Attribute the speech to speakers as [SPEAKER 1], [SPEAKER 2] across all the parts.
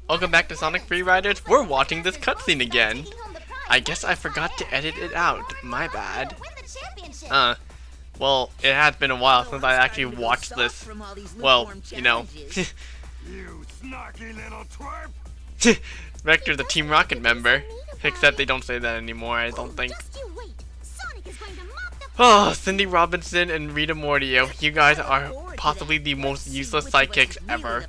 [SPEAKER 1] Welcome back to Sonic Free Riders. We're watching this cutscene again. I guess I forgot to edit it out. My bad. Well, it has been a while since I actually watched this. Well, you know.
[SPEAKER 2] You snarky little twerp!
[SPEAKER 1] Vector's a Team Rocket member. Except they don't say that anymore, I don't think. Oh, Cindy Robinson and Rita Mordio. You guys are possibly the most useless sidekicks ever.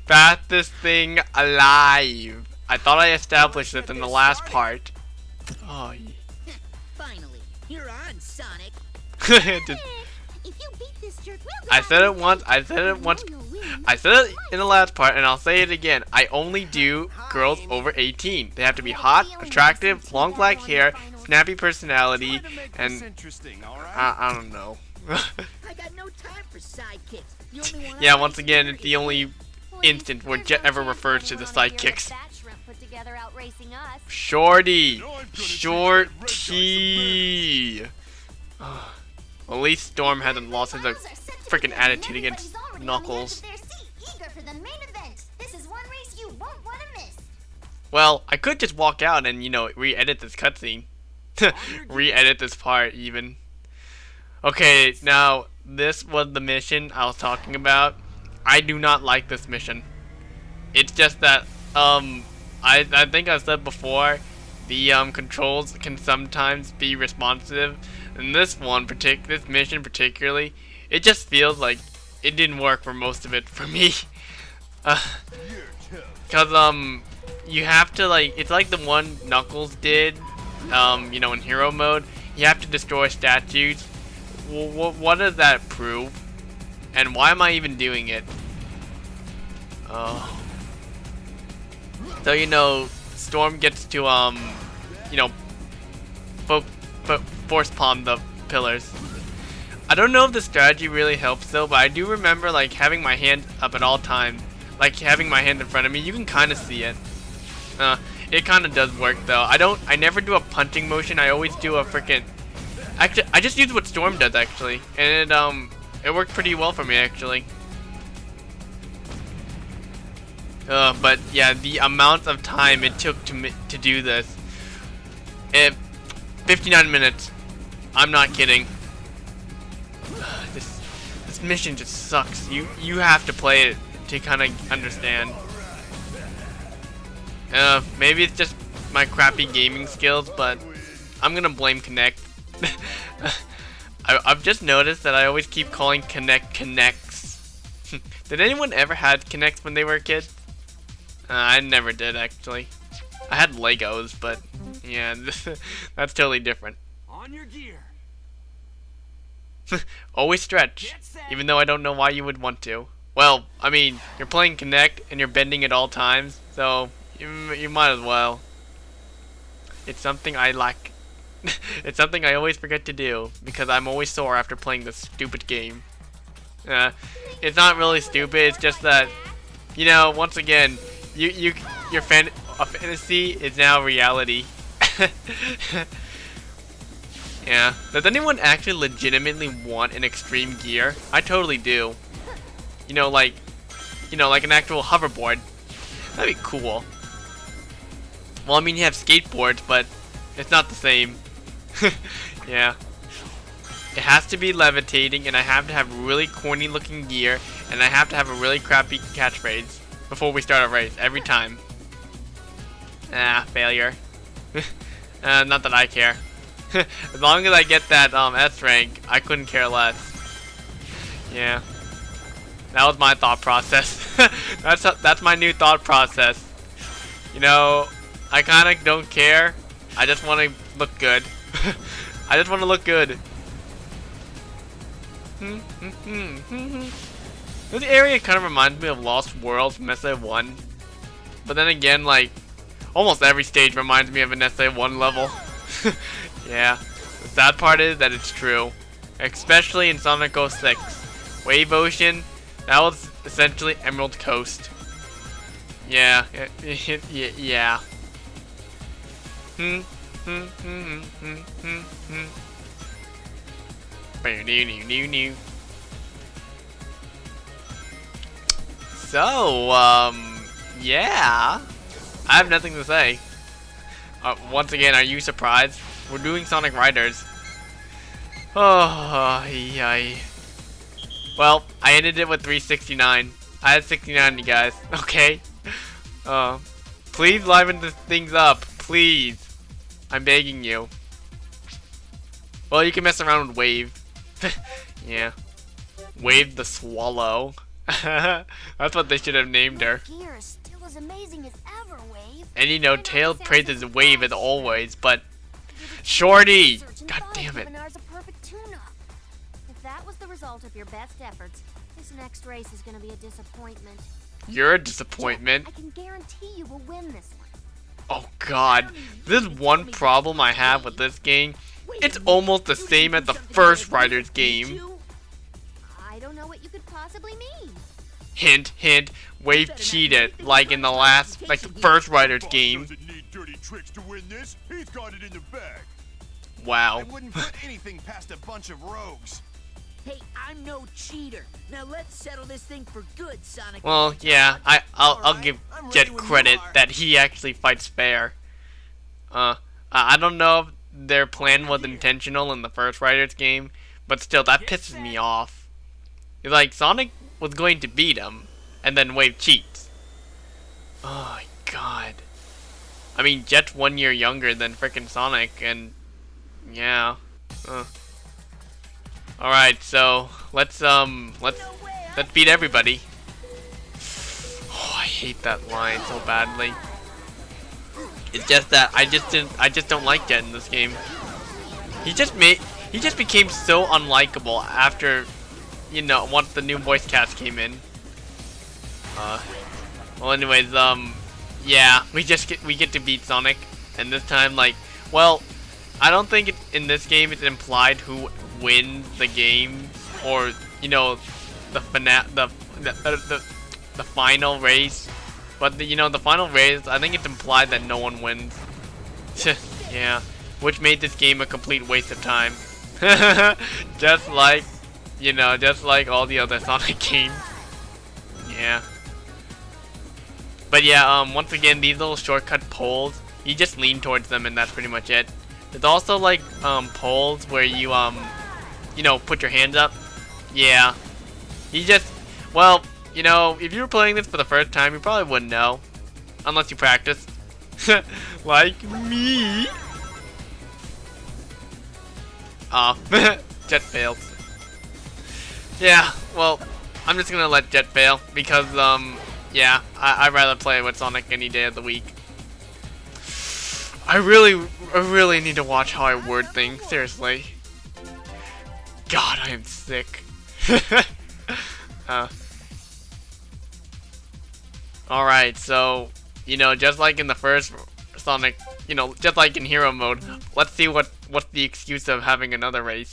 [SPEAKER 1] Fastest thing alive. I thought I established this in the last part. Oh, yeah.
[SPEAKER 3] Finally, you're on, Sonic.
[SPEAKER 1] I said it once. I said it in the last part, and I'll say it again. I only do girls over 18. They have to be hot, attractive, long black hair, snappy personality, and I don't know.
[SPEAKER 3] I got no time for sidekicks.
[SPEAKER 1] Yeah, once again, it's the only instance where Jet ever refers to the sidekicks. Shorty! Shorty! At least Storm hasn't lost his freaking attitude against Knuckles. Well, I could just walk out and, you know, re-edit this cutscene. Re-edit this part, even. Okay, now, this was the mission I was talking about. I do not like this mission. It's just that, I think I said before, the controls can sometimes be responsive. And this mission particularly, it just feels like it didn't work for most of it for me. Cause you have to it's like the one Knuckles did, you know, in hero mode. You have to destroy statues. What does that prove? And why am I even doing it? So, you know, Storm gets to, you know, force palm the pillars. I don't know if the strategy really helps though, but I do remember like having my hand up at all times. Like having my hand in front of me, you can kind of see it. It kind of does work though. I never do a punching motion. I always do a freaking. Actually, I just use what Storm does actually, and it worked pretty well for me actually. But yeah, the amount of time it took to do this, 59 minutes. I'm not kidding. This mission just sucks. You have to play it to kind of understand. Maybe it's just my crappy gaming skills, but I'm gonna blame Kinect. I've just noticed that I always keep calling Kinect Kinects. Did anyone ever had Kinects when they were a kid? I never did actually. I had Legos, but yeah, that's totally different.
[SPEAKER 2] On your gear.
[SPEAKER 1] Always stretch, even though I don't know why you would want to. Well, I mean, you're playing Kinect and you're bending at all times, so you might as well. It's something I like. It's something I always forget to do because I'm always sore after playing this stupid game. It's not really stupid. It's just that, you know, once again, your fantasy is now reality. Yeah. Does anyone actually legitimately want an extreme gear? I totally do. You know, like an actual hoverboard. That'd be cool. Well, I mean, you have skateboards, but it's not the same. Yeah. It has to be levitating, and I have to have really corny looking gear, and I have to have a really crappy catchphrase before we start a race, every time. Failure. Not that I care. As long as I get that S rank, I couldn't care less. Yeah. That was my thought process. That's my new thought process. You know, I kind of don't care. I just want to look good. I just want to look good. This area kind of reminds me of Lost Worlds from SA1. But then again, like, almost every stage reminds me of an SA1 level. Yeah. The sad part is that it's true. Especially in Sonic 06. Wave Ocean, that was essentially Emerald Coast. Yeah. Yeah. So, Yeah. I have nothing to say. Once again, are you surprised? We're doing Sonic Riders. Oh, yay. Well, I ended it with 369. I had 69, you guys. Okay. Please liven this things up. Please. I'm begging you. Well, you can mess around with Wave. Yeah. Wave the Swallow. That's what they should have named her.
[SPEAKER 4] Gear is still as amazing as ever, Wave.
[SPEAKER 1] And you know, Tails praises Wave as always, but Shorty! God damn it.
[SPEAKER 4] A perfect tune-up. If that was the result of your best efforts, this next race is going to be a disappointment.
[SPEAKER 1] You're a disappointment.
[SPEAKER 4] I can guarantee you will win this one.
[SPEAKER 1] Oh god. This one problem I have with this game. It's almost the same as the first Riders game.
[SPEAKER 4] I don't know what you could possibly mean.
[SPEAKER 1] Hint, hint. Wave cheated, like in the last, like the first Riders game.
[SPEAKER 2] Doesn't need dirty tricks to win this. He's got it in the bag. I
[SPEAKER 1] Wow.
[SPEAKER 2] wouldn't put anything past a bunch of rogues.
[SPEAKER 3] Hey, I'm no cheater. Now let's settle this thing for good, Sonic.
[SPEAKER 1] Well, yeah, I'll give
[SPEAKER 2] I'm ready
[SPEAKER 1] Jet
[SPEAKER 2] when you
[SPEAKER 1] credit
[SPEAKER 2] are.
[SPEAKER 1] that he actually fights fair. I don't know if their plan was intentional in the first Riders game, but still, that pisses me off. Like, Sonic was going to beat him, and then Wave cheats. Oh my god. I mean, Jet's 1 year younger than frickin' Sonic, and yeah. Alright, so let's beat everybody. Oh, I hate that line so badly. It's just that I just don't like Jet in this game. He just became so unlikable after, you know, once the new voice cast came in. Well, anyways, yeah, we get to beat Sonic, and this time, like, well, I don't think in this game it's implied who wins the game, or you know, the final race. But you know, the final race, I think it's implied that no one wins. Yeah, which made this game a complete waste of time. Just like, you know, just like all the other Sonic games. Yeah. But yeah, once again, these little shortcut poles, you just lean towards them and that's pretty much it. There's also like poles where you know, put your hands up. Yeah. You just, well, you know, if you were playing this for the first time, you probably wouldn't know. Unless you practice. Like me. Jet failed. Yeah, well, I'm just gonna let Jet fail because, yeah, I'd rather play with Sonic any day of the week. I really need to watch how I word things, seriously. God, I am sick. Alright, so, you know, just like in the first Sonic, you know, just like in Hero Mode, let's see what's the excuse of having another race.